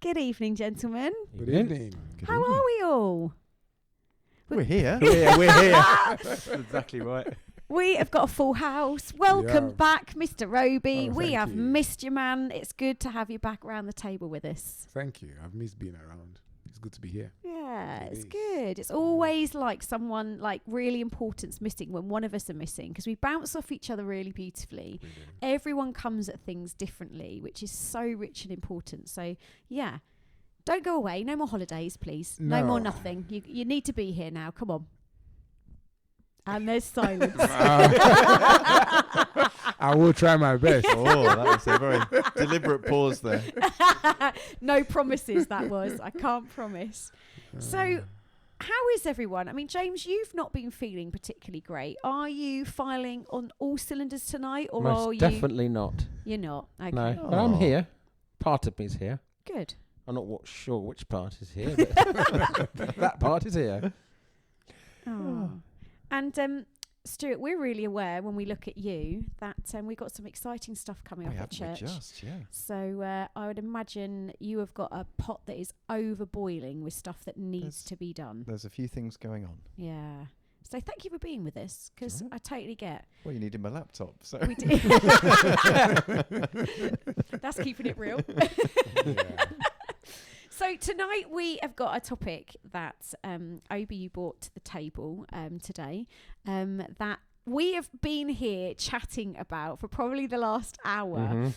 Good evening, gentlemen. Good evening. How are we all? We're here. We're here. That's exactly right. We have got a full house. Welcome Yeah. back, Mr. Roby. Oh, We thank have you. missed you, man. It's good to have you back around the table with us. Thank you. I've missed being around. It's good to be here. Yeah, It it's is. good. It's always like someone like really important's missing when one of us are missing because we bounce off each other really beautifully. Everyone comes at things differently, which is so rich and important. So, yeah. Don't go away. No more holidays, please. No more No. nothing. You need to be here now. Come on. And there's silence. I will try my best. Oh, that was a very deliberate pause there. No promises, that was. I can't promise. So, how is everyone? I mean, James, you've not been feeling particularly great. Are you filing on all cylinders tonight, or are Most you? definitely not. You're not. Okay. No, but I'm Oh. here. Part of me's here. Good. I'm not sure which part is here, but that part is here. Oh. And Stuart, we're really aware when we look at you that we've got some exciting stuff coming up at church. So I would imagine you have got a pot that is overboiling with stuff that needs to be done. There's a few things going on. Yeah. So thank you for being with us, because Alright. I totally get. Well, you needed my laptop, so. We did. That's keeping it real. Yeah. So tonight we have got a topic that Obi, you brought to the table today, that we have been here chatting about for probably the last hour,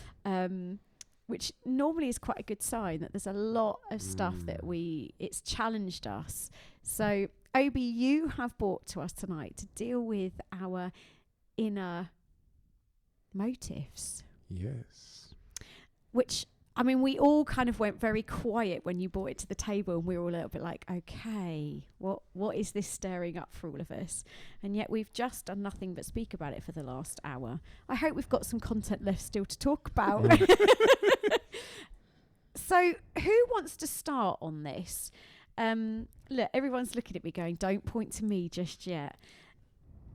which normally is quite a good sign that there's a lot of stuff that it's challenged us. So Obi, you have brought to us tonight to deal with our inner motives, Yes. which, I mean, we all kind of went very quiet when you brought it to the table, and we were all a little bit like, okay, what is this stirring up for all of us? And yet we've just done nothing but speak about it for the last hour. I hope we've got some content left still to talk about. So who wants to start on this? Look, everyone's looking at me going, don't point to me just yet.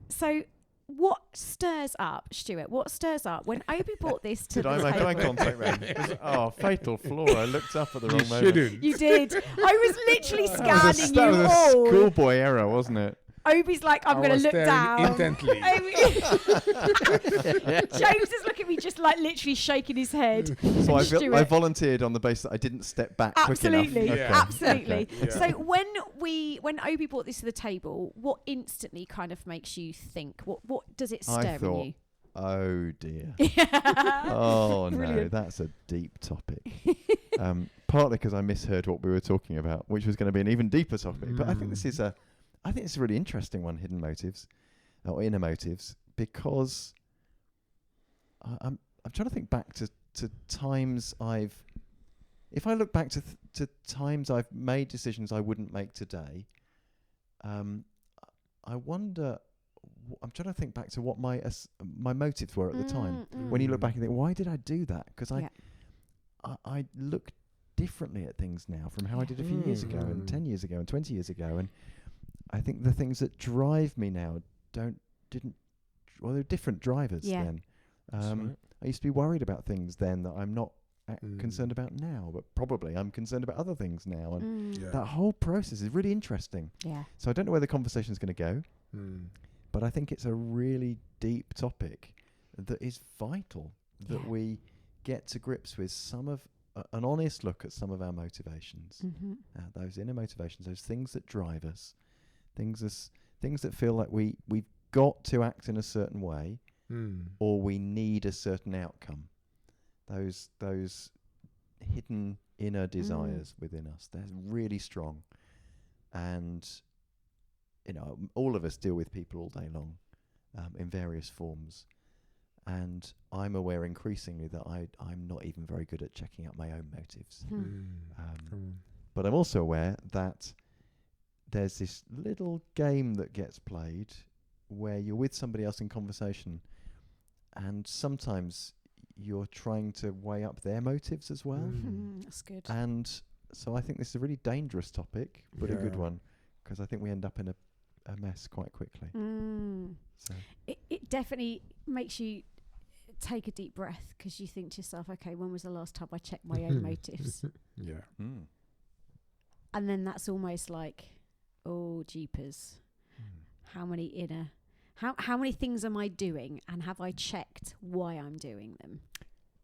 So what stirs up, Stuart? What stirs up when Obi brought this to Did the I make table? eye contact then? Oh, fatal flaw. I looked up at the You wrong moment. shouldn't. You did. I was literally That was scanning that you was a all. schoolboy error, wasn't it? Obi's like, I'm I going to was look staring down. intently. James is looking at me just like literally shaking his head. So I Stuart. volunteered on the basis that I didn't step back quick enough. Absolutely, Okay. absolutely. Okay. So when Obi brought this to the table, what instantly kind of makes you think? What does it I stir in thought, you? oh dear. Oh no, Brilliant. that's a deep topic. Partly because I misheard what we were talking about, which was going to be an even deeper topic. But I think this is a really interesting one, hidden motives or inner motives, because I'm trying to think back to times if I look back to times I've made decisions I wouldn't make today. I wonder. I'm trying to think back to what my motives were at the time. When you look back and think, why did I do that? Because I look differently at things now from how I did a few years ago, and 10 years ago, and 20 years ago, and I think the things that drive me now they're different drivers then. I used to be worried about things then that I'm not concerned about now, but probably I'm concerned about other things now, and that whole process is really interesting. Yeah. So I don't know where the conversation is going to go, but I think it's a really deep topic that is vital that we get to grips with some of an honest look at some of our motivations, those inner motivations, those things that drive us, things that feel like we've got to act in a certain way, or we need a certain outcome. Those hidden inner desires within us, they're really strong, and all of us deal with people all day long, in various forms. And I'm aware increasingly that I'm not even very good at checking out my own motives. But I'm also aware that there's this little game that gets played where you're with somebody else in conversation, and sometimes you're trying to weigh up their motives as well. That's good. And so I think this is a really dangerous topic, but a good one, because I think we end up in a mess quite quickly. So. It definitely makes you take a deep breath because you think to yourself, okay, when was the last time I checked my own motives? Yeah. Mm. And then that's almost like, oh, jeepers. How many things am I doing, and have I checked why I'm doing them?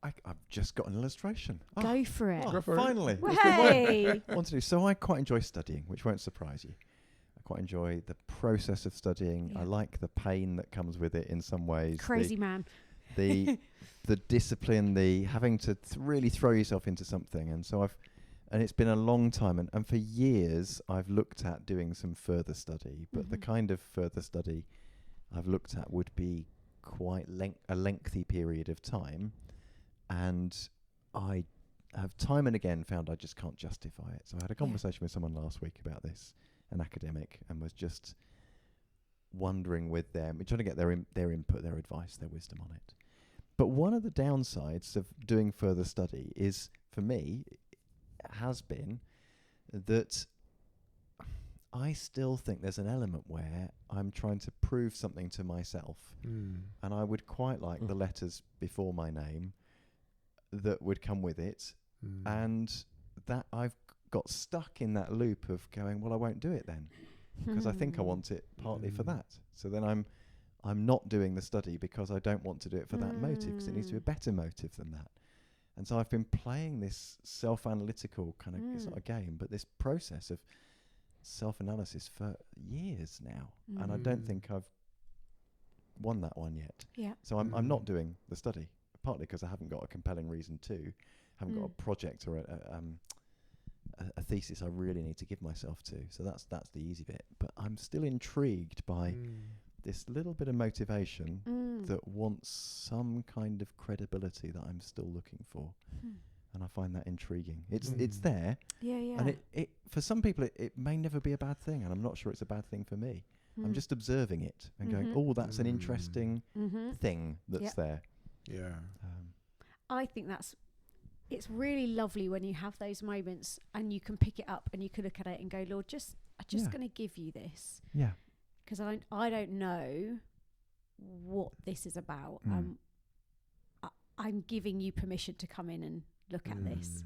I've just got an illustration. Go for it. Go for it. Finally. Well, It's been working. hey. I want to do. So I quite enjoy studying, which won't surprise you. I quite enjoy the process of studying. Yeah. I like the pain that comes with it in some ways. Crazy man. The discipline, the having to really throw yourself into something. And so and it's been a long time. And for years, I've looked at doing some further study. But the Mhm. kind of further study I've looked at would be quite a lengthy period of time. And I have time and again found I just can't justify it. So I had a conversation with someone last week about this, an academic, and was just wondering with them, trying to get their input, their advice, their wisdom on it. But one of the downsides of doing further study is, for me, has been that I still think there's an element where I'm trying to prove something to myself. And I would quite like the letters before my name that would come with it. And that I've got stuck in that loop of going, well, I won't do it then, because I think I want it partly for that. So then I'm not doing the study because I don't want to do it for that motive, because it needs to be a better motive than that. And so I've been playing this self-analytical kind of, it's not a game, but this process of self-analysis for years now. And I don't think I've won that one yet. Yeah. So I'm not doing the study, partly because I haven't got a compelling reason to, haven't got a project or a thesis I really need to give myself to. So that's the easy bit. But I'm still intrigued by this little bit of motivation that wants some kind of credibility that I'm still looking for. And I find that intriguing. It's there. Yeah, yeah. And it for some people it may never be a bad thing, and I'm not sure it's a bad thing for me. I'm just observing it and going, oh, that's an interesting thing that's there. Yeah. I think it's really lovely when you have those moments and you can pick it up and you can look at it and go, Lord, I'm just going to give you this. Yeah. Because I don't know what this is about. I'm giving you permission to come in and look at this.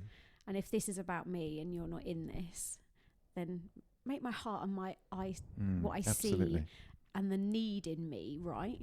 And if this is about me and you're not in this, then make my heart and my eyes, what I absolutely. see and the need in me, right?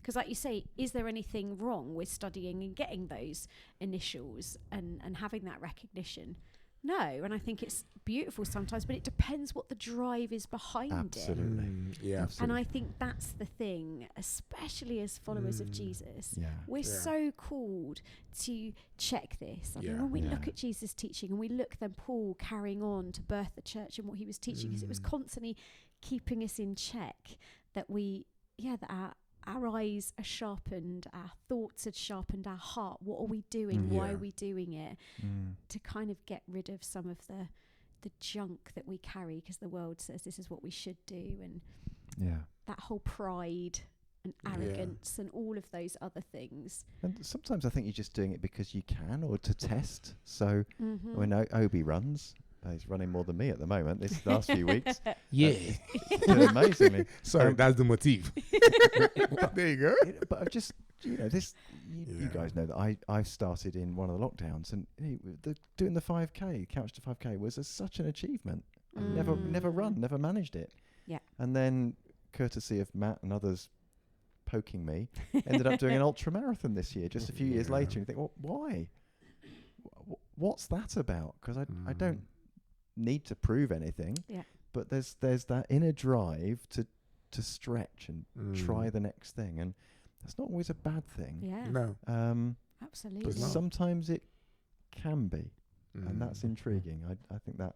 Because like you say, is there anything wrong with studying and getting those initials and having that recognition? No. And I think it's beautiful sometimes, but it depends what the drive is behind it. Yeah. And I think that's the thing, especially as followers of Jesus. Yeah. We're so called to check this. I mean, when we look at Jesus' teaching and we look then Paul carrying on to birth the church and what he was teaching, because it was constantly keeping us in check, that that our eyes are sharpened, our thoughts are sharpened, our heart. What are we doing? Why are we doing it? To kind of get rid of some of the junk that we carry, because the world says this is what we should do, and that whole pride and arrogance and all of those other things. And sometimes I think you're just doing it because you can, or to test. So when Obi runs, he's running more than me at the moment this last few weeks. Yeah. Doing amazingly. Sorry, that's the motif. There you go. But I've just, you guys know that I started in one of the lockdowns, and doing the 5K, Couch to 5K, was such an achievement. I've never managed it. Yeah. And then, courtesy of Matt and others poking me, ended up doing an ultra marathon this year, just a few years later. And you think, well, why? What's that about? Because I don't need to prove anything. Yeah. But there's that inner drive to stretch and try the next thing, and that's not always a bad thing. Yeah. No. Absolutely. But sometimes it can be, and that's intriguing. I think that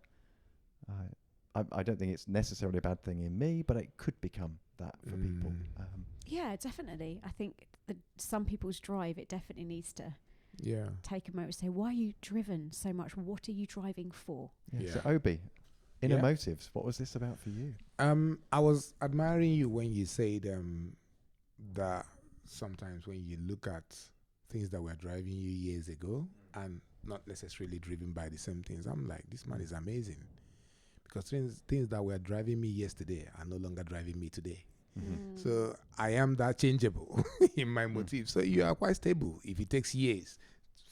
I don't think it's necessarily a bad thing in me, but it could become that for people. Yeah, definitely. I think that some people's drive, it definitely needs to take a moment to say, why are you driven so much? What are you driving for? So Obi, inner motives, what was this about for you? I was admiring you when you said that sometimes when you look at things that were driving you years ago and not necessarily driven by the same things, I'm like, this man is amazing. Because things that were driving me yesterday are no longer driving me today. Mhm. So I am that changeable in my motive. So you are quite stable if it takes years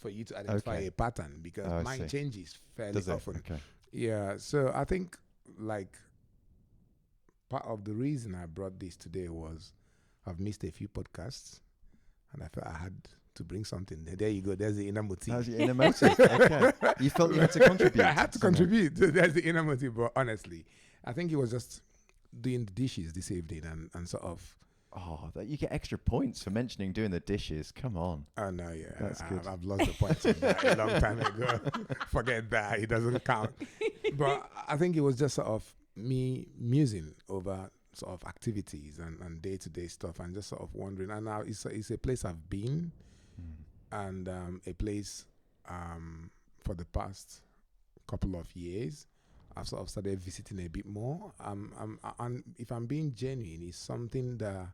for you to identify Okay. a pattern, because Oh, I mine see. changes fairly Does it? often. Okay. Yeah. So I think like part of the reason I brought this today was I've missed a few podcasts and I felt I had to bring something. There you go. There's the inner motive. How's your inner motive? Okay. You felt you had to contribute. I had to somehow. contribute. There's the inner motive. But honestly, I think it was just doing the dishes this evening and sort of. Oh, that you get extra points for mentioning doing the dishes. Come on. Oh no, yeah, That's good. I've lost the point on that a long time ago. Forget that; it doesn't count. But I think it was just sort of me musing over sort of activities and day-to-day stuff, and just sort of wondering. And now it's a place I've been, and a place for the past couple of years I've sort of started visiting a bit more. And if I'm being genuine, it's something that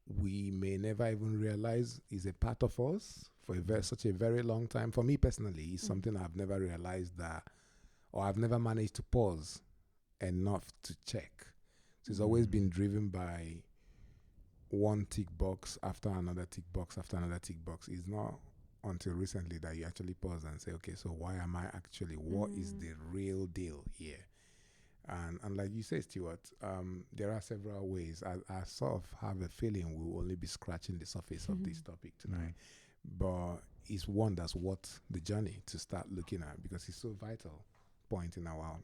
we may never even realize is a part of us for such a very long time. For me personally, it's something I've never realized that, or I've never managed to pause enough to check. So it's always been driven by one tick box after another tick box after another tick box. It's not until recently that you actually pause and say, okay, so why am I actually, what is the real deal here? And like you say, Stuart, there are several ways. I sort of have a feeling we'll only be scratching the surface of this topic tonight. But it's one that's worth the journey to start looking at, because it's so vital point in our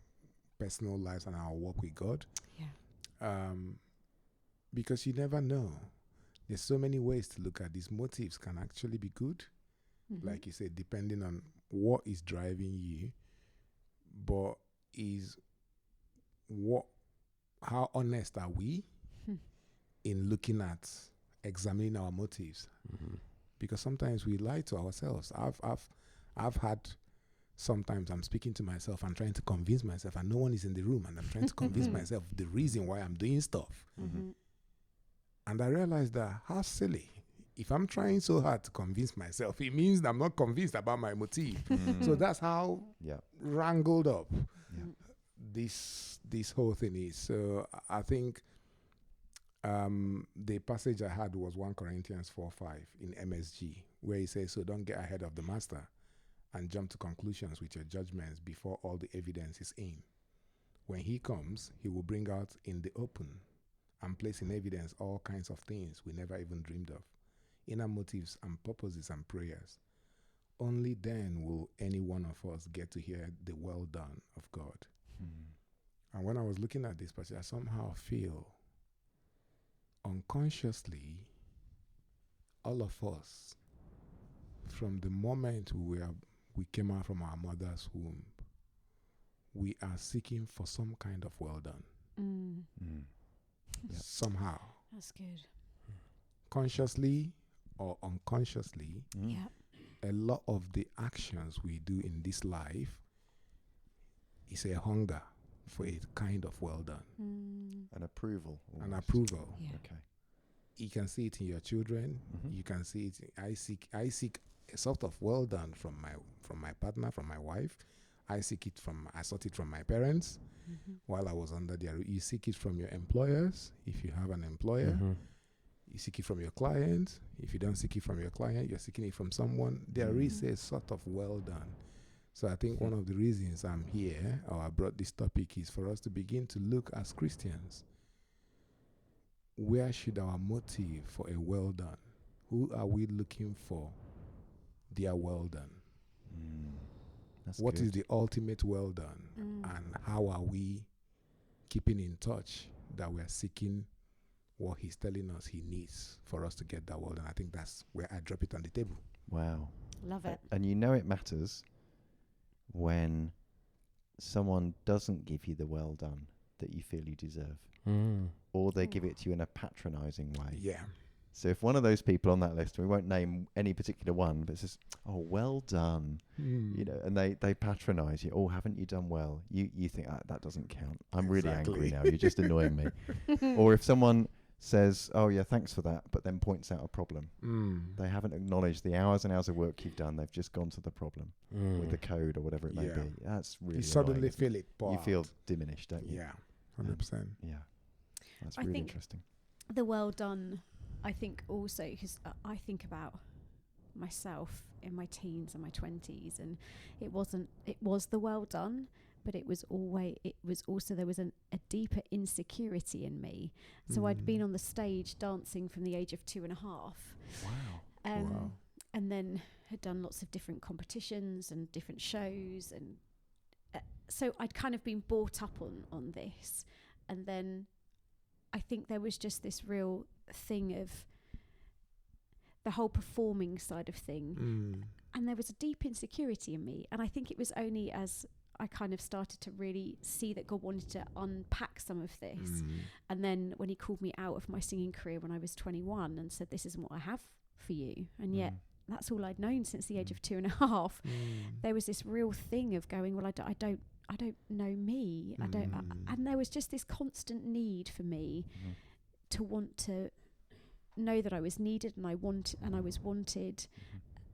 personal lives and our work with God. Yeah. Because you never know. There's so many ways to look at these motives can actually be good. Like you said, depending on what is driving you, but how honest are we in looking at examining our motives? Because sometimes we lie to ourselves. I've had, sometimes I'm speaking to myself and trying to convince myself, and no one is in the room, and I'm trying to convince myself the reason why I'm doing stuff. And I realized that how silly. If I'm trying so hard to convince myself, it means that I'm not convinced about my motive. So that's how wrangled up this whole thing is. So I think the passage I had was 1 Corinthians 4:5 in MSG, where he says, so don't get ahead of the master and jump to conclusions with your judgments before all the evidence is in. When he comes, he will bring out in the open and place in evidence all kinds of things we never even dreamed of. Inner motives and purposes and prayers. Only then will any one of us get to hear the well done of God. And when I was looking at this passage, I somehow feel unconsciously all of us, from the moment we came out from our mother's womb, we are seeking for some kind of well done. Somehow. That's good. Consciously or unconsciously, a lot of the actions we do in this life is a hunger for a kind of well done. An approval. An almost. approval. Yeah. Okay. You can see it in your children. You can see it. I seek a sort of well done from my partner, from my wife. I sought it from my parents while I was under their. You seek it from your employers, if you have an employer. You seek it from your client. If you don't seek it from your client, you're seeking it from someone. There is a sort of well done. So I think one of the reasons I'm here, or I brought this topic, is for us to begin to look as Christians. Where should our motive for a well done? Who are we looking for their well done? What is the ultimate well done? And how are we keeping in touch that we're seeking what he's telling us he needs for us to get that well done? I think that's where I drop it on the table. Wow. Love it. And you know it matters when someone doesn't give you the well done that you feel you deserve. Or they give it to you in a patronizing way. Yeah. So if one of those people on that list, we won't name any particular one, but it's just, oh, well done, you know, and they patronize you. Oh, haven't you done well? You think that doesn't count. I'm really angry now. You're just annoying me. Or if someone says, oh yeah, thanks for that, but then points out a problem. They haven't acknowledged the hours and hours of work you've done. They've just gone to the problem with the code or whatever it may be. That's really You suddenly annoying, feel it. you feel diminished, don't you? Yeah, 100%. Yeah. That's I really think interesting. the well done, I think also, because I think about myself in my teens and my 20s, and it was the well done, but it was also there was a deeper insecurity in me. So I'd been on the stage dancing from the age of 2.5. Wow. Wow. And then had done lots of different competitions and different shows, and so I'd kind of been brought up on this. And then I think there was just this real thing of the whole performing side of thing, and there was a deep insecurity in me. And I think it was only as I kind of started to really see that God wanted to unpack some of this, and then when he called me out of my singing career when I was 21 and said, this isn't what I have for you, and yet that's all I'd known since the age of 2.5. There was this real thing of going, well, I don't know me. And there was just this constant need for me to want to know that I was needed, and I was wanted,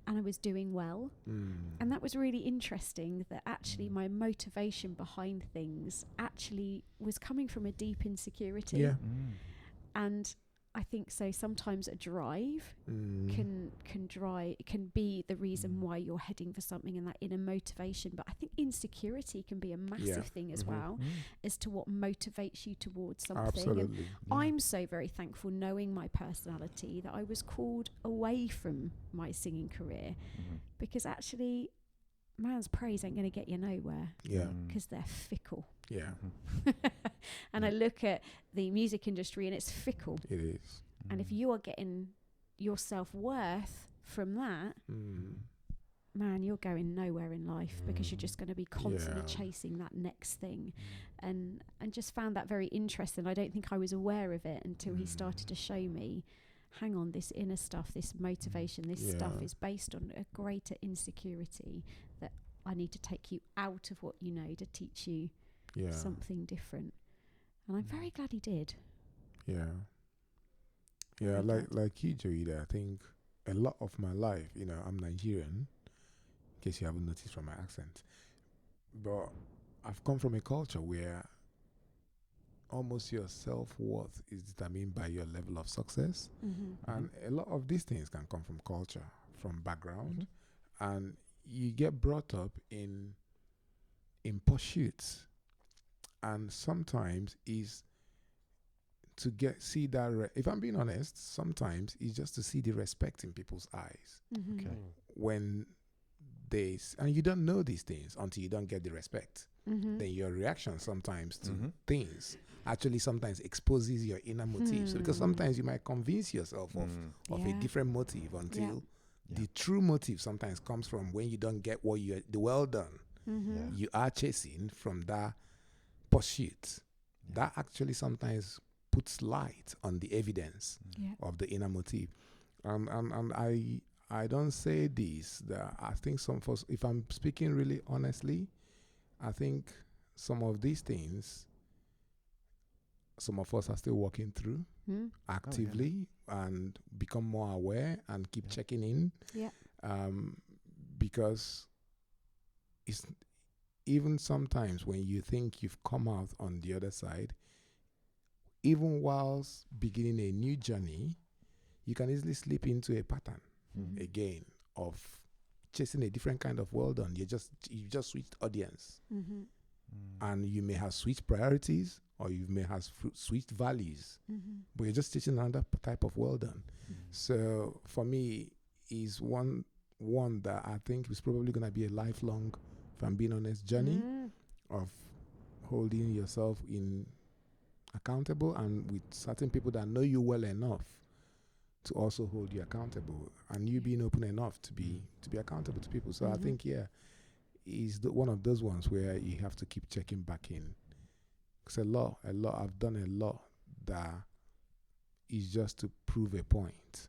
and I was doing well. And that was really interesting, that actually my motivation behind things actually was coming from a deep insecurity. Yeah. And I think so sometimes a drive can be the reason why you're heading for something, and that inner motivation. But I think insecurity can be a massive thing as well, as to what motivates you towards something. Absolutely. And I'm so very thankful, knowing my personality, that I was called away from my singing career, because actually man's praise ain't going to get you nowhere, because they're fickle. Yeah. And I look at the music industry, and it's fickle. It is. And if you are getting your self-worth from that, man, you're going nowhere in life, because you're just going to be constantly chasing that next thing. And just found that very interesting. I don't think I was aware of it until he started to show me, hang on, this inner stuff, this motivation, this stuff is based on a greater insecurity, that I need to take you out of what you know to teach you something different. And I'm very glad he did. Yeah, like you, Joida, I think a lot of my life, I'm Nigerian, in case you haven't noticed from my accent, but I've come from a culture where almost your self-worth is determined by your level of success. And a lot of these things can come from culture, from background, and you get brought up in pursuits, and sometimes is to see that if I'm being honest, sometimes it's just to see the respect in people's eyes. When and you don't know these things until you don't get the respect. Then your reaction sometimes to things actually sometimes exposes your inner motives. So because sometimes you might convince yourself of a different motive until the true motive sometimes comes from when you don't get what the well done you are chasing from that pursuit. That actually sometimes puts light on the evidence of the inner motive. And I don't say this, that I think some of us, if I'm speaking really honestly, I think some of these things, some of us are still working through actively and become more aware and keep checking in. Because it's even sometimes when you think you've come out on the other side, even whilst beginning a new journey, you can easily slip into a pattern again of chasing a different kind of well done. You just switched audience, and you may have switched priorities, or you may have switched values, but you're just chasing another type of well done. So for me, is one that I think is probably going to be a lifelong, if I'm being honest, journey of holding yourself accountable, and with certain people that know you well enough to also hold you accountable, and you being open enough to be accountable to people. So I think is one of those ones where you have to keep checking back in. Because I've done a lot that is just to prove a point.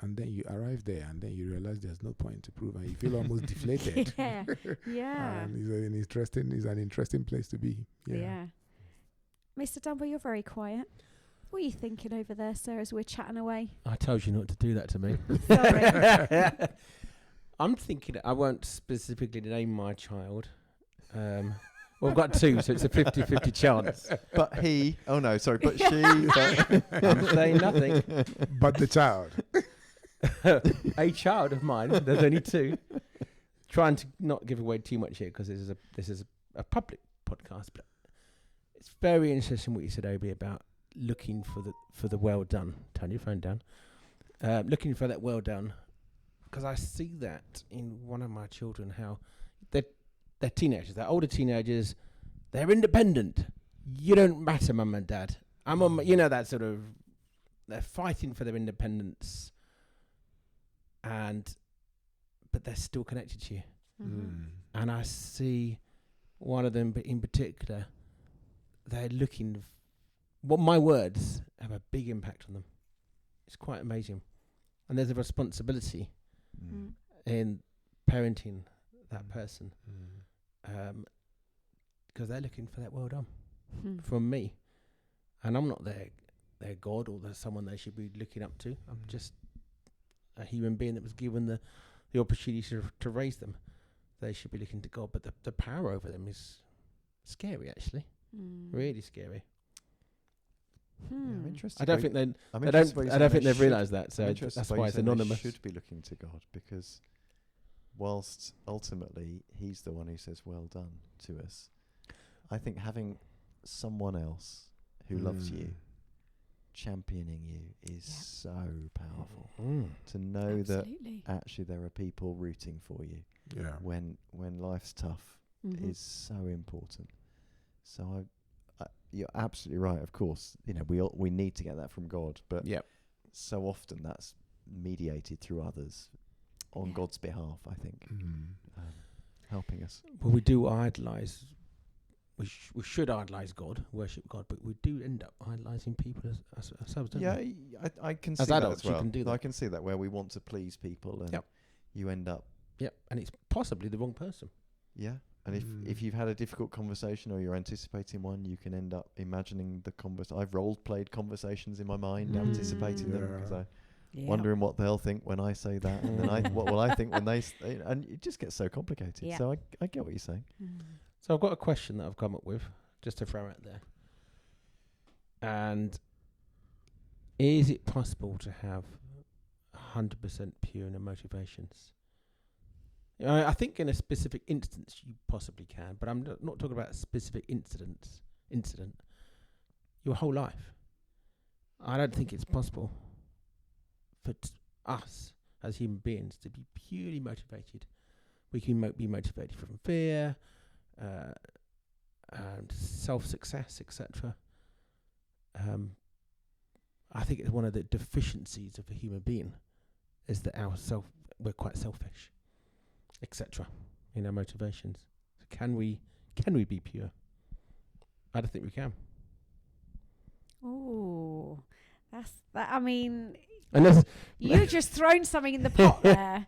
And then you arrive there, and then you realize there's no point to prove, and you feel almost deflated. And it's an interesting place to be. Mr. Dunbar, you're very quiet. What are you thinking over there, sir, as we're chatting away? I told you not to do that to me. Sorry. I'm thinking, I won't specifically name my child, Well, I've got 2, so it's a 50-50 chance. But but she. But I'm saying nothing. But the child. A child of mine. There's only 2. Trying to not give away too much here because this is a public podcast, but it's very interesting what you said, Obi, about looking for the well done. Turn your phone down. Looking for that well done, because I see that in one of my children, how they're teenagers, they're older teenagers, they're independent. You don't matter, mum and dad. I'm on, that sort of, they're fighting for their independence, but they're still connected to you. Mm-hmm. And I see one of them in particular, they're looking, my words have a big impact on them. It's quite amazing. And there's a responsibility in parenting that person, because they're looking for that well done from me. And I'm not their God or someone they should be looking up to. I'm just a human being that was given the opportunity to raise them. They should be looking to God, but the power over them is scary, actually. Really scary. Yeah, I'm interested. I don't think they've realised that. So that's why it's anonymous. They should be looking to God, because whilst ultimately He's the one who says "well done" to us, I think having someone else who loves you, championing you, is so powerful. To know that actually there are people rooting for you. Yeah. When life's tough, is so important. So you're absolutely right. Of course, we need to get that from God, but so often that's mediated through others on God's behalf. I think helping us. Well, we do idolize. We should idolize God, worship God, but we do end up idolizing people as ourselves, don't we? I can see As that adults, as well. you can do that. I can see that where we want to please people, and you end up. Yep, and it's possibly the wrong person. Yeah. And if you've had a difficult conversation or you're anticipating one, you can end up imagining the I've role-played conversations in my mind, anticipating them, because I'm wondering what they'll think when I say that, and then what will I think when they and it just gets so complicated. Yeah. So I get what you're saying. So I've got a question that I've come up with, just to throw out there. And is it possible to have 100% pure in the motivations? I think in a specific instance you possibly can, but I'm not talking about a specific incident. Your whole life. I don't think it's possible for us as human beings to be purely motivated. We can be motivated from fear, and self-success, etc. I think it's one of the deficiencies of a human being is that we're quite selfish, etc. in our motivations. So can we be pure? I don't think we can. Oh, that's that. I mean, Unless you just thrown something in the pot there.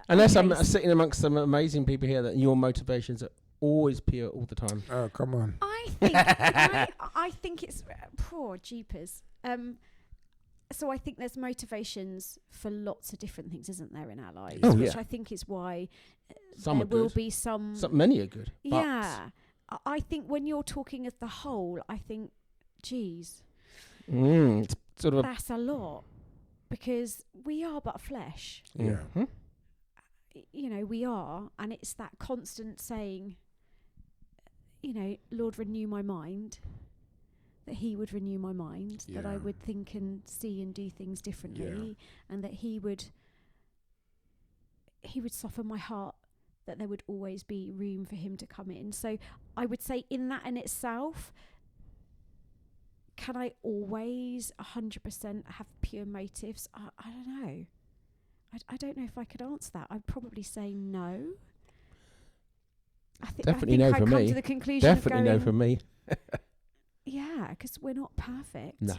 Unless I'm sitting amongst some amazing people here that your motivations are always pure all the time. Oh, come on. I think I think it's poor jeepers. So I think there's motivations for lots of different things, isn't there, in our lives? Oh, which yeah. I think is why Some there are will good. be some. Many are good. But Yeah, I think when you're talking as the whole, I think, geez, it's sort of that's a lot, because we are but flesh. Yeah. We are, and it's that constant saying, Lord, renew my mind, that He would renew my mind, that I Yeah. would think and see and do things differently, and that He would soften my heart, that there would always be room for Him to come in. So I would say in that in itself, can I always 100% have pure motives? I don't know. I don't know if I could answer that. I'd probably say no. Definitely no I'd for come me. to the conclusion Definitely of no going, for me. yeah, because we're not perfect. No.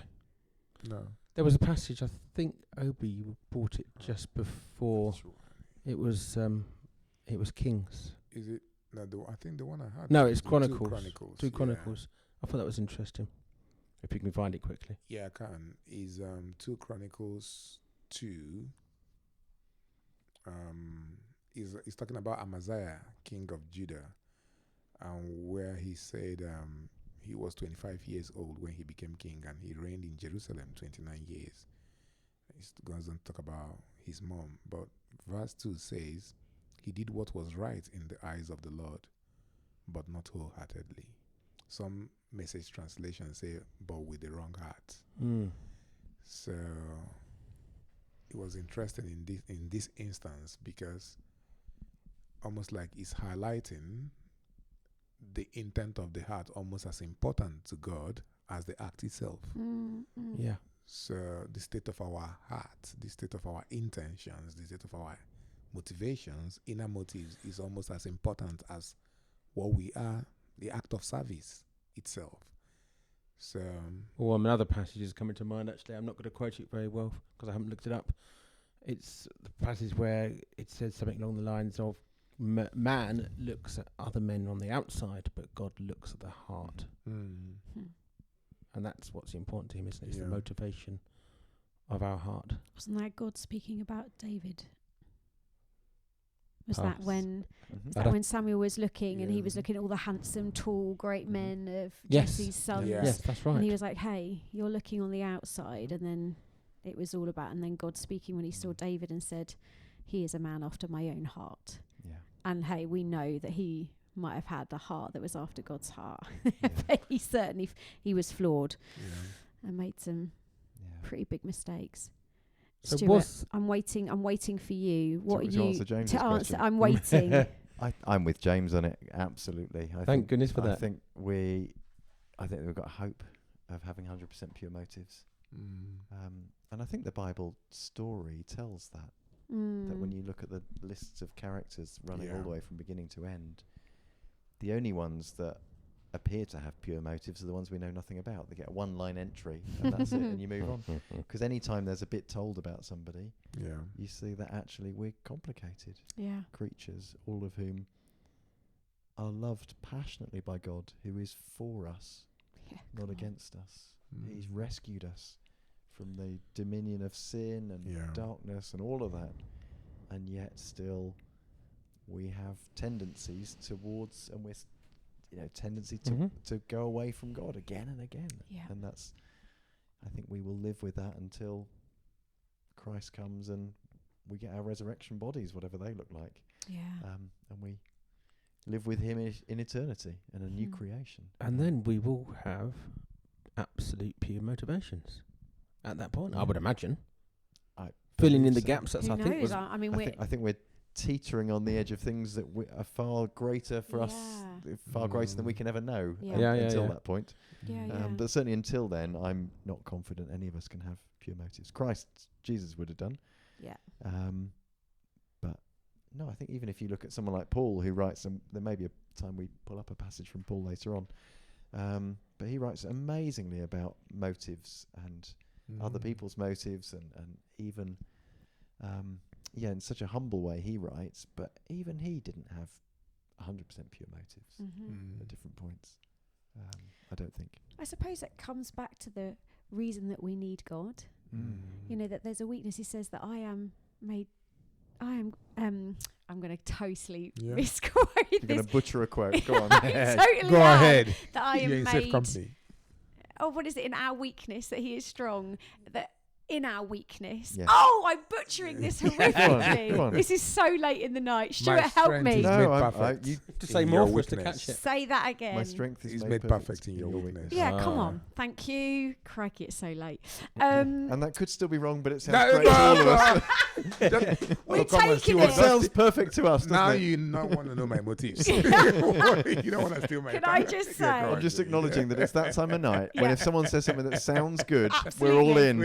No. There was a passage, I think Obi, you brought it just before. It was Kings. Is it? No, I think the one I had. No, was it's the Chronicles. 2 Yeah. Chronicles. I thought that was interesting. If you can find it quickly. Yeah, I can. Is 2 Chronicles 2. Is talking about Amaziah, king of Judah, where he said he was 25 years old when he became king, and he reigned in Jerusalem 29 years. He doesn't talk about his mom, but verse 2 says, he did what was right in the eyes of the Lord, but not wholeheartedly. Some Message translations say, but with the wrong heart. So it was interesting in this instance, because almost like it's highlighting the intent of the heart almost as important to God as the act itself. Yeah. So the state of our heart, the state of our intentions, the state of our motivations, inner motives, is almost as important as what we are, the act of service itself. So Another passage is coming to mind, actually. I'm not going to quote it very well because I haven't looked it up. It's the passage where it says something along the lines of, man looks at other men on the outside, but God looks at the heart. And that's what's important to him, isn't it? It's the motivation of our heart. Wasn't that God speaking about David? Was that when Samuel was looking and he was looking at all the handsome, tall, great men of Jesse's sons? Yes, that's right. And he was like, hey, you're looking on the outside. And then it was all about, and then God speaking when he saw David and said, he is a man after my own heart. Yeah. And hey, we know that he might have had a heart that was after God's heart. But he certainly, he was flawed and made some pretty big mistakes. So Stuart, I'm waiting for you. What are you to answer? I'm waiting. I'm with James on it. Absolutely. Thank goodness for that. I think we've got hope of having 100% pure motives. And I think the Bible story tells that. That when you look at the lists of characters running all the way from beginning to end, the only ones that appear to have pure motives are the ones we know nothing about. They get a one-line entry and that's it, and you move on. Because any time there's a bit told about somebody, you see that actually we're complicated creatures, all of whom are loved passionately by God, who is for us, not against us. He's rescued us from the dominion of sin and darkness and all of that, and yet still we have tendencies towards, and we're tendency to go away from God again and again. And that's, I think we will live with that until Christ comes and we get our resurrection bodies, whatever they look like. And we live with him in eternity and a new creation. And then we will have absolute pure motivations at that point, I would imagine. Filling in the gaps, that's, I think, I think we're teetering on the edge of things that are far greater for us, far greater than we can ever know until that point. But certainly until then, I'm not confident any of us can have pure motives. Jesus would have done. But no, I think even if you look at someone like Paul, who writes, there may be a time we pull up a passage from Paul later on, but he writes amazingly about motives and other people's motives, and even in such a humble way he writes, but even he didn't have 100% pure motives at different points. I don't think. I suppose it comes back to the reason that we need God. That there's a weakness. He says that I'm going to totally misquote this. You're going to butcher a quote. Go on. Totally Go ahead. That I am You're in safe company. Oh, what is it? In our weakness, that he is strong. That in our weakness. Yes. Oh, I'm butchering this horrifically. Go on. This is so late in the night. Stuart, help me. To say more for us to catch it. Say that again. My strength is made perfect in your weakness. Yeah, come on. Thank you. Crikey, it's so late. And that could still be wrong, but it sounds great to all of us. We're taking it. Sounds perfect to us. Now it? you not want to know my motives. You don't want to steal my Can time. I just say? I'm just acknowledging that it's that time of night when if someone says something that sounds good, Absolutely. we're all in.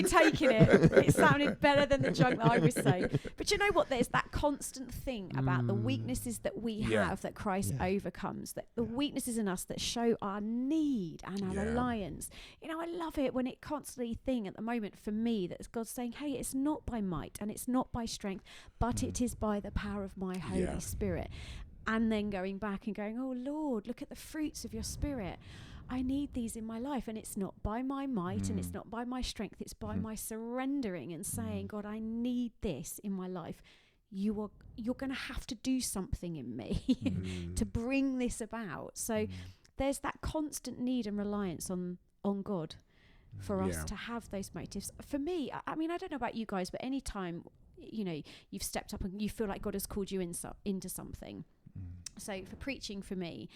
We're taking it. It sounded better than the junk that I was saying. But you know what? There's that constant thing about the weaknesses that we have that Christ overcomes, that the weaknesses in us that show our need and our reliance. I love it when it constantly at the moment for me that God's saying, hey, it's not by might and it's not by strength, but it is by the power of my Holy Spirit. And then going back and going, oh Lord, look at the fruits of your Spirit. I need these in my life, and it's not by my might and it's not by my strength, it's by my surrendering and saying, God, I need this in my life. you're going to have to do something in me to bring this about. So there's that constant need and reliance on God for us to have those motives. For me, I mean, I don't know about you guys, but any time, you know, you've stepped up and you feel like God has called you into something. So for preaching, for me,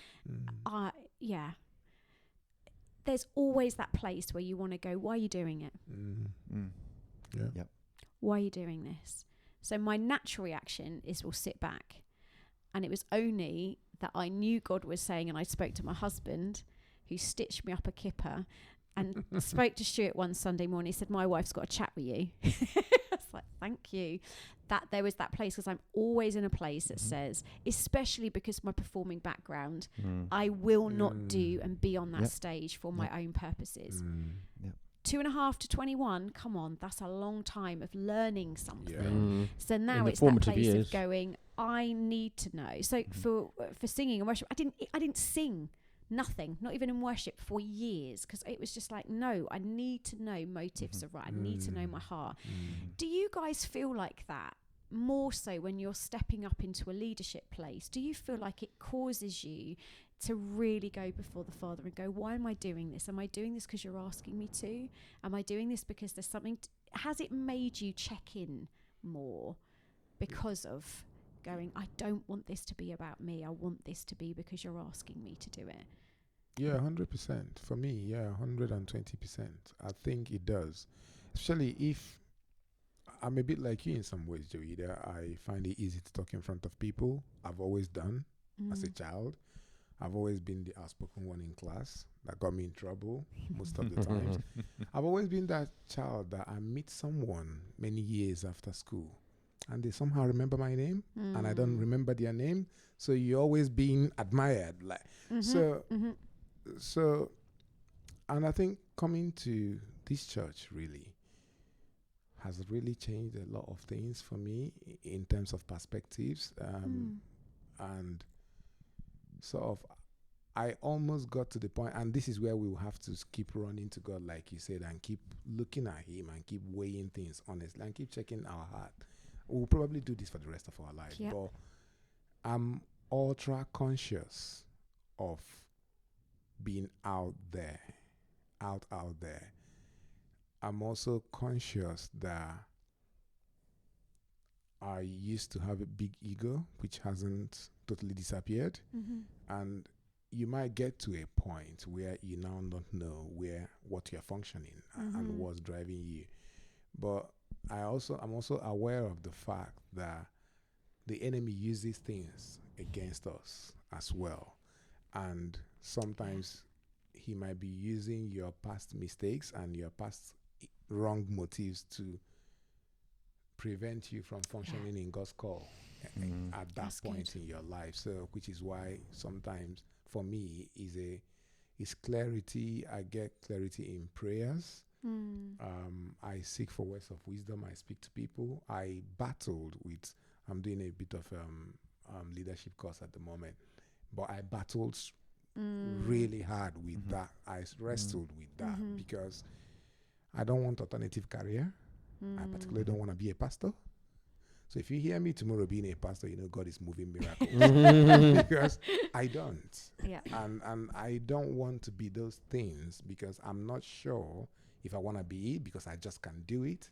there's always that place where you want to go, why are you doing it? Yep. Why are you doing this? So my natural reaction is, we'll sit back. And it was only that I knew God was saying, and I spoke to my husband, who stitched me up a kipper, and spoke to Stuart one Sunday morning. He said, my wife's got a chat with you. I was like, thank you. That there was that place, because I'm always in a place that says, especially because of my performing background, I will not do and be on that stage for my own purposes. 2.5 to 21, come on, that's a long time of learning something. So now it's that place of going, I need to know. So for singing and worship, I didn't sing. Nothing, not even in worship, for years, because it was just like, no, I need to know motives are right. I need to know my heart. Do you guys feel like that more so when you're stepping up into a leadership place? Do you feel like it causes you to really go before the Father and go, why am I doing this? Am I doing this because you're asking me to? Am I doing this because there's something? Has it made you check in more because of going, I don't want this to be about me. I want this to be because you're asking me to do it. Yeah, 100%. For me, 120%. I think it does. Especially if I'm a bit like you in some ways, Joey. I find it easy to talk in front of people. I've always done as a child. I've always been the outspoken one in class that got me in trouble most of the times. I've always been that child that I meet someone many years after school and they somehow remember my name and I don't remember their name. So you're always being admired. Like So, and I think coming to this church really has really changed a lot of things for me in terms of perspectives. And sort of, I almost got to the point, and this is where we will have to keep running to God, like you said, and keep looking at Him and keep weighing things honestly and keep checking our heart. We'll probably do this for the rest of our life, but I'm ultra conscious of being out there. I'm also conscious that I used to have a big ego, which hasn't totally disappeared. And you might get to a point where you now don't know what you're functioning and what's driving you. But I'm also aware of the fact that the enemy uses things against us as well. And sometimes he might be using your past mistakes and your past wrong motives to prevent you from functioning in God's call at that point in your life. So, which is why sometimes for me is clarity. I get clarity in prayers. I seek for words of wisdom. I speak to people. I battled with, I'm doing a bit of leadership course at the moment, but I battled really hard with that. I wrestled with that because I don't want alternative career. I particularly don't want to be a pastor. So if you hear me tomorrow being a pastor, you know God is moving miracles because I don't. And I don't want to be those things because I'm not sure if I want to be it because I just can't do it.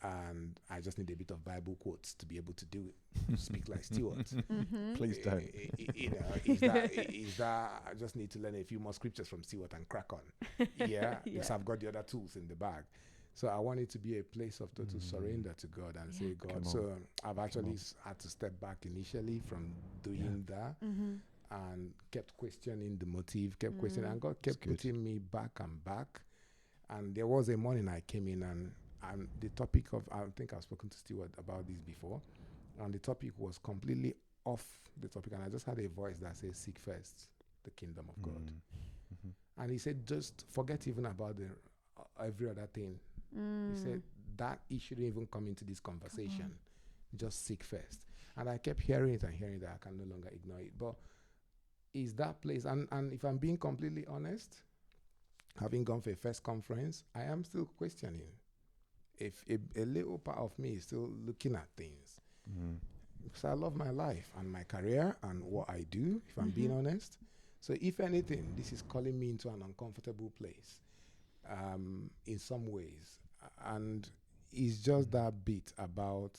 And I just need a bit of Bible quotes to be able to do it, speak like Stewart. Please don't. Is that I just need to learn a few more scriptures from Stewart and crack on. Because I've got the other tools in the bag. So I want it to be a place of total surrender to God and say, God. So I've actually had to step back initially from doing that and kept questioning the motive, kept questioning, and God kept putting me back and back. And there was a morning I came in and the topic of, I think I've spoken to Stewart about this before, and the topic was completely off the topic, and I just had a voice that says, seek first the kingdom of God. And he said, just forget even about the every other thing. He said, that it shouldn't even come into this conversation. Just seek first. And I kept hearing it and hearing that. I can no longer ignore it. But is that place, and if I'm being completely honest, having gone for a first conference, I am still questioning. If a little part of me is still looking at things. Mm. Because I love my life and my career and what I do, if I'm being honest. So if anything, this is calling me into an uncomfortable place in some ways. And it's just that bit about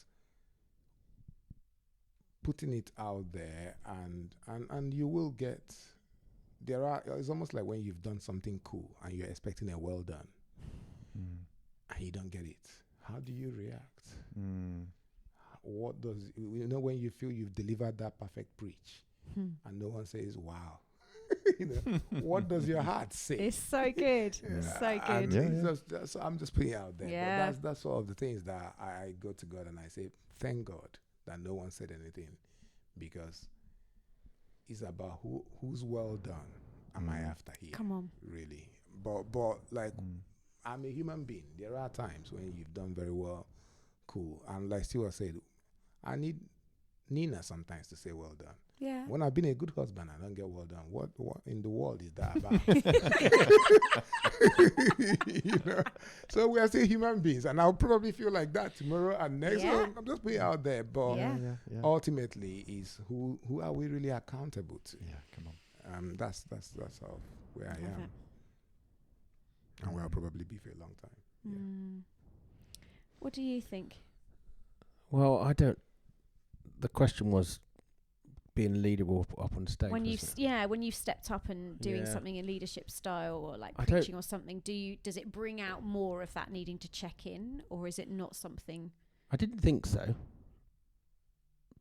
putting it out there, and you will get, it's almost like when you've done something cool and you're expecting a well done and you don't get it. How do you react? What does, when you feel you've delivered that perfect preach and no one says, wow, what does your heart say? It's so good. So good. So I'm just putting it out there. Yeah. But that's all of the things that I go to God and I say, thank God that no one said anything, because it's about who's well done am I after here. Come on. Really. But like, I'm a human being. There are times when you've done very well, cool. And like Stewart said, I need Nina sometimes to say well done. Yeah. When I've been a good husband, I don't get well done. What in the world is that about? So we are still human beings, and I'll probably feel like that tomorrow and next. Yeah. So I'm just putting it out there, but Yeah. ultimately, is who are we really accountable to? Yeah, come on. That's how where I am, and where I'll probably be for a long time. What do you think? Well, I don't. The question was being a leader or up on stage. When wasn't it? when you've stepped up and doing Yeah. something in leadership style or like I don't- preaching or something, does it bring out more of that needing to check in, or is it not something? I didn't think so,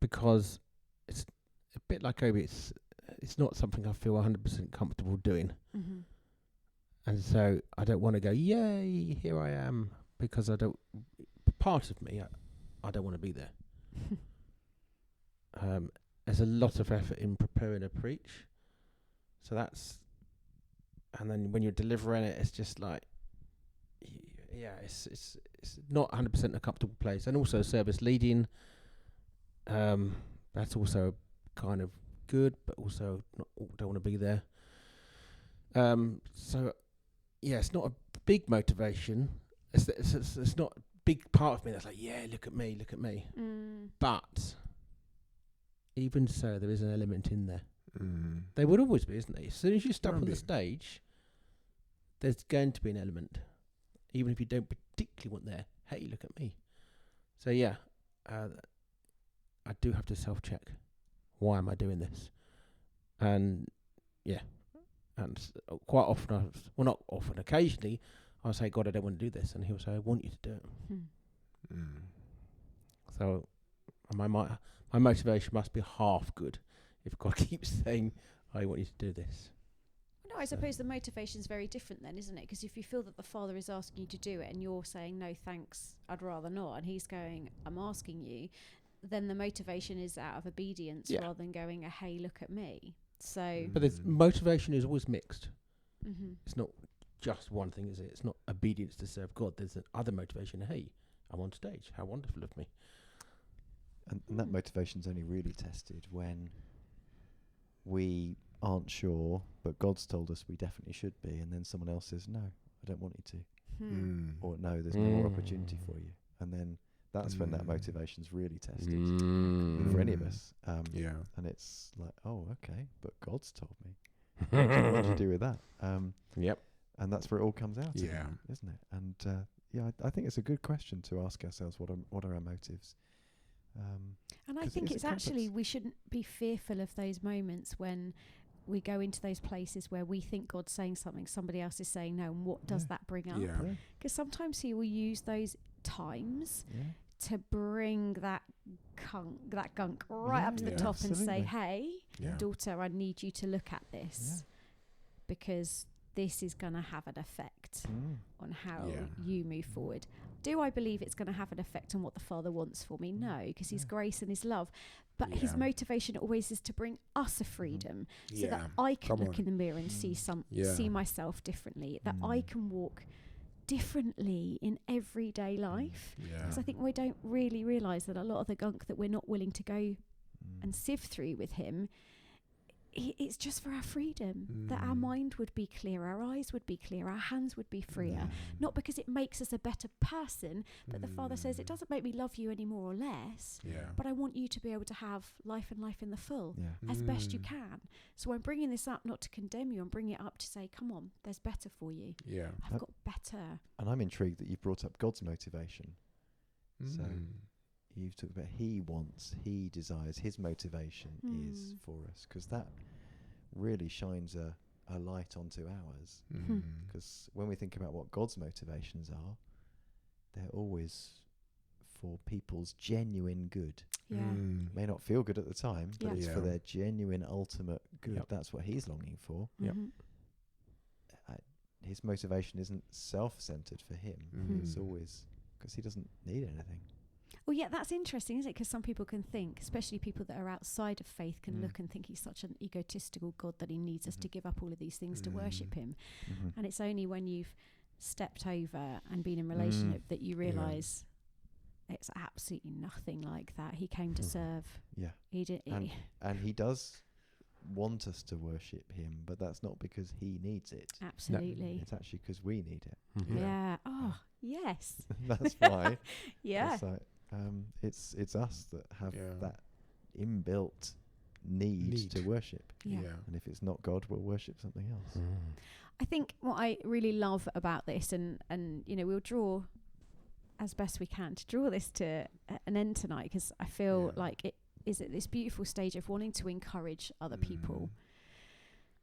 because it's a bit like Obi. It's not something I feel 100% comfortable doing, and so I don't want to go, yay, here I am, because I don't. Part of me, I don't want to be there. There's a lot of effort in preparing a preach, so that's, and then when you're delivering it, it's just like, it's not 100% a comfortable place. And also service leading, that's also kind of good, but also don't want to be there. So yeah, it's not a big motivation. It's not a big part of me that's like, yeah, look at me. But even so, there is an element in there. There would always be, isn't there? As soon as you step on the stage, there's going to be an element, even if you don't particularly want there. Hey, look at me. So yeah, I do have to self-check. Why am I doing this? And yeah, and quite often, not often, occasionally, I'll say, God, I don't want to do this, and He'll say, I want you to do it. So my motivation must be half good if God keeps saying, I want you to do this. No, I suppose the motivation's very different then, isn't it? Because if you feel that the Father is asking you to do it and you're saying, no, thanks, I'd rather not, and He's going, I'm asking you, then the motivation is out of obedience rather than going, hey, look at me. So, But motivation is always mixed. It's not just one thing, is it? It's not obedience to serve God. There's another motivation. Hey, I'm on stage. How wonderful of me. And that motivation's only really tested when we aren't sure, but God's told us we definitely should be, and then someone else says, no, I don't want you to. Or no, there's more opportunity for you. And then that's when that motivation's really tested for any of us. And it's like, oh, okay, but God's told me. What do you do with that? Yep. And that's where it all comes out, Yeah. again, isn't it? And I think it's a good question to ask ourselves, what are our motives? and I 'cause think it's a it's actually, complex- we shouldn't be fearful of those moments when we go into those places where we think God's saying something, somebody else is saying no, and what does that bring up? Yeah. Because sometimes He will use those times Yeah. to bring that gunk right up to the Yeah. top and say, Absolutely. hey, Yeah. daughter, I need you to look at this because this is going to have an effect on how you move forward. Do I believe it's going to have an effect on what the Father wants for me? No, because His grace and His love. But His Yeah. motivation always is to bring us a freedom so that Yeah. I can Come look on. in the mirror and see myself differently, that I can walk differently in everyday life. Yeah. Because I think we don't really realise that a lot of the gunk that we're not willing to go and sift through with Him it's just for our freedom, that our mind would be clear, our eyes would be clear, our hands would be freer. Not because it makes us a better person, but the Father says it doesn't make me love you any more or less, but I want you to be able to have life and life in the full as best you can. So I'm bringing this up not to condemn you, I'm bringing it up to say, come on, there's better for you. I've got better. And I'm intrigued that you've brought up God's motivation. So you've talked about he wants, he desires, his motivation is for us, because that really shines a light onto ours. Because when we think about what God's motivations are, they're always for people's genuine good. May not feel good at the time, but it's for their genuine ultimate good. That's what he's longing for. His motivation isn't self-centered for him. It's always because he doesn't need anything. Well, yeah, that's interesting, isn't it? Because some people can think, especially people that are outside of faith, can look and think he's such an egotistical God that he needs us to give up all of these things to worship him. And it's only when you've stepped over and been in relationship that you realise it's absolutely nothing like that. He came to serve. He did. And he does want us to worship him, but that's not because he needs it. Absolutely. It's actually because we need it. Oh, yes. That's why. It's like, it's us that have that inbuilt need to worship. And if it's not God, we'll worship something else. I think what I really love about this, and you know, we'll draw as best we can to draw this to an end tonight, because I feel like it is at this beautiful stage of wanting to encourage other people,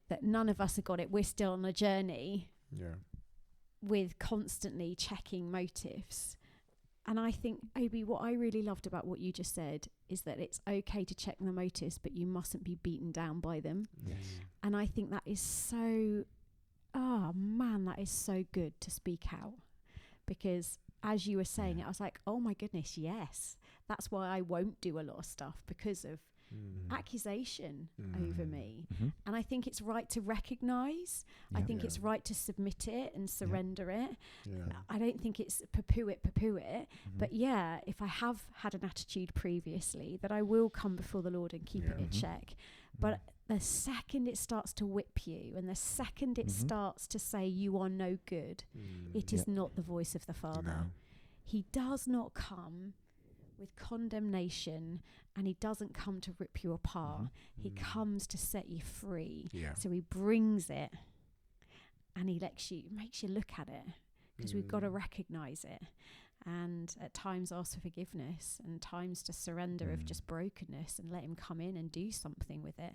that none of us have got it. We're still on a journey with constantly checking motives. And I think, Obi, what I really loved about what you just said is that it's okay to check the motives, but you mustn't be beaten down by them. And I think that is so, that is so good to speak out. Because as you were saying it, I was like, oh my goodness, yes. That's why I won't do a lot of stuff, because of accusation over me. And I think it's right to recognise. I think it's right to submit it and surrender it. I don't think it's poo-poo it. But if I have had an attitude previously, that I will come before the Lord and keep it in check. But the second it starts to whip you, and the second it starts to say you are no good, it is not the voice of the Father. He does not come with condemnation, and he doesn't come to rip you apart. He comes to set you free. So he brings it, and he makes you look at it, because we've got to recognise it, and at times ask for forgiveness, and times to surrender of just brokenness, and let him come in and do something with it.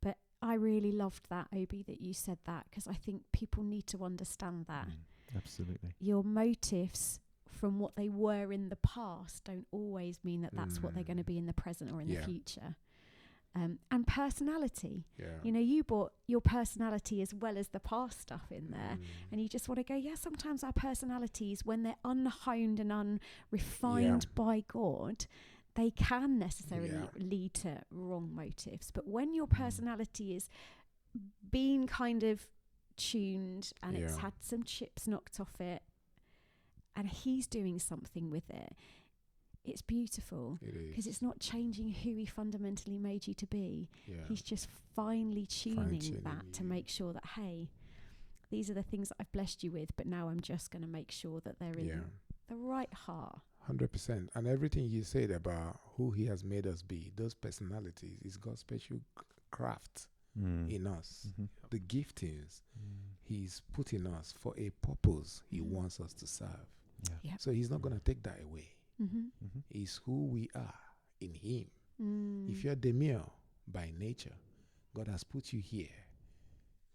But I really loved that, Obi, that you said that, because I think people need to understand that. Absolutely. Your motives from what they were in the past don't always mean that that's what they're going to be in the present or in the future. And personality. You know, you brought your personality as well as the past stuff in there. And you just want to go, sometimes our personalities, when they're unhoned and unrefined by God, they can necessarily lead to wrong motives. But when your personality is being kind of tuned and it's had some chips knocked off it, and he's doing something with it, it's beautiful, because it's not changing who he fundamentally made you to be. He's just finely tuning that to make sure that, hey, these are the things that I've blessed you with, but now I'm just going to make sure that they're in the right heart. 100%. And everything you said about who he has made us be, those personalities, is God's special craft in us. The giftings he's put in us for a purpose he wants us to serve. So he's not going to take that away. It's who we are in him. If you're demure by nature, God has put you here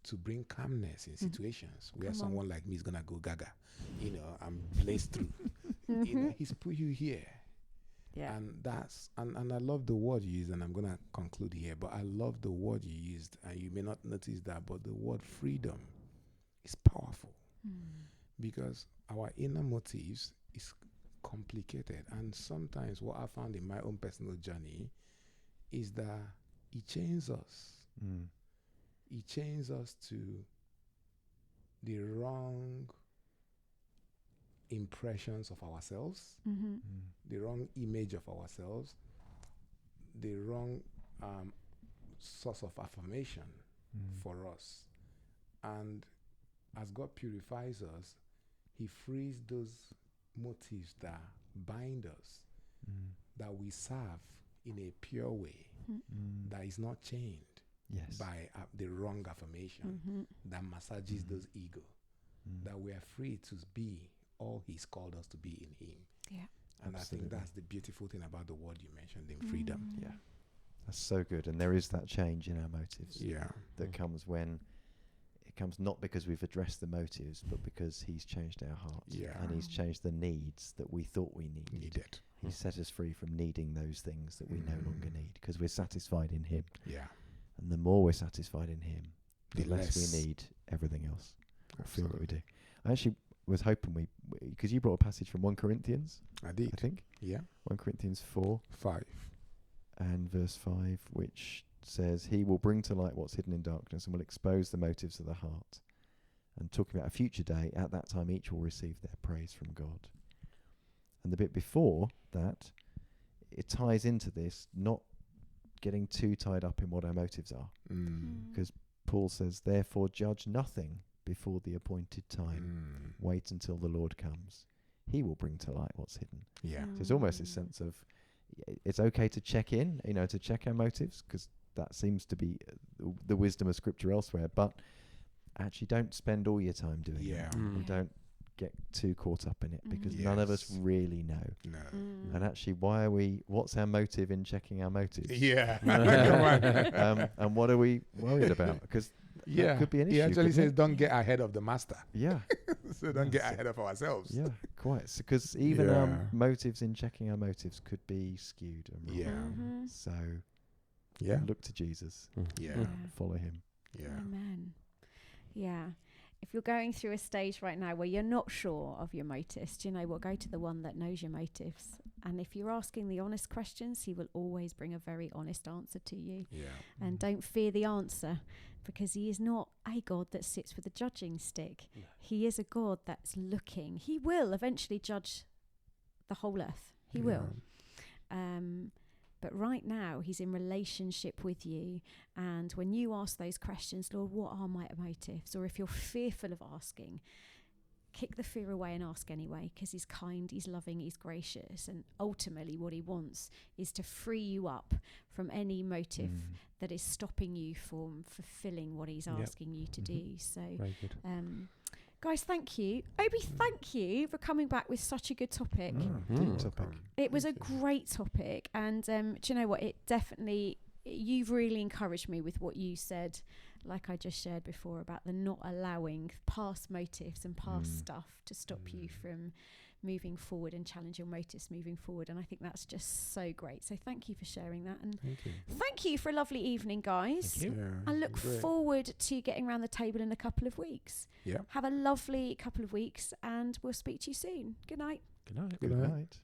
to bring calmness in situations where someone like me is going to go gaga, and blaze through. He's put you here. And and I love the word you used, and I'm going to conclude here, but I love the word you used, and you may not notice that, but the word freedom is powerful, because our inner motives is complicated. And sometimes what I found in my own personal journey is that it chains us. It chains us to the wrong impressions of ourselves, the wrong image of ourselves, the wrong source of affirmation for us. And as God purifies us, He frees those motives that bind us, that we serve in a pure way, that is not chained Yes. by the wrong affirmation that massages those ego, that we are free to be all He's called us to be in Him. Yeah. And Absolutely. I think that's the beautiful thing about the word you mentioned in freedom. Yeah. That's so good. And there is that change in our motives Yeah. that comes when it comes not because we've addressed the motives, but because He's changed our hearts. Yeah. And He's changed the needs that we thought we needed. Needed. He set us free from needing those things that we no longer need because we're satisfied in Him. Yeah. And the more we're satisfied in Him, the The less less. we need everything else. I feel that we Absolutely. do. I actually was hoping because you brought a passage from 1 Corinthians, I did. I think. Yeah. 1 Corinthians 4 5. and verse 5, which says, He will bring to light what's hidden in darkness and will expose the motives of the heart. And talking about a future day, at that time each will receive their praise from God. And the bit before that, it ties into this, not getting too tied up in what our motives are. Because Paul says, therefore judge nothing before the appointed time. Wait until the Lord comes. He will bring to light what's hidden. Yeah. So it's almost a sense of it's okay to check in, to check our motives, because that seems to be the wisdom of Scripture elsewhere. But actually, don't spend all your time doing Yeah. it. And don't get too caught up in it, because none of us Yes. really know. No. And actually, what's our motive in checking our motives? Yeah. Come on. And what are we worried about? Because that could be an issue. He actually couldn't says, it? don't get ahead of the master. Yeah. So don't get ahead of ourselves. Yeah, quite. Because even our Yeah. motives in checking our motives could be skewed and wrong. Yeah. So Yeah. look to Jesus, Yeah. follow Him. Yeah. Amen. Yeah. If you're going through a stage right now where you're not sure of your motives, do you know what? Go to the one that knows your motives. And if you're asking the honest questions, He will always bring a very honest answer to you. Yeah. And don't fear the answer, because He is not a God that sits with a judging stick. No. He is a God that's looking. He will eventually judge the whole earth. He will. But right now, He's in relationship with you. And when you ask those questions, Lord, what are my motives? Or if you're fearful of asking, kick the fear away and ask anyway, because He's kind, He's loving, He's gracious. And ultimately what He wants is to free you up from any motive that is stopping you from fulfilling what He's asking you to do. So, Very good. guys, thank you. Obi, thank you for coming back with such a good topic. Deep topic. It was a great topic, and do you know what? You've really encouraged me with what you said, like I just shared before, about the not allowing past motives and past stuff to stop you from moving forward and challenge your motives moving forward. And I think that's just so great. So thank you for sharing that, and Thank you. thank you for a lovely evening, guys. Thank you. Yeah. I look Great. forward to getting around the table in a couple of weeks. Yeah. Have a lovely couple of weeks, and we'll speak to you soon. Good night. Good night. Good Good night. night.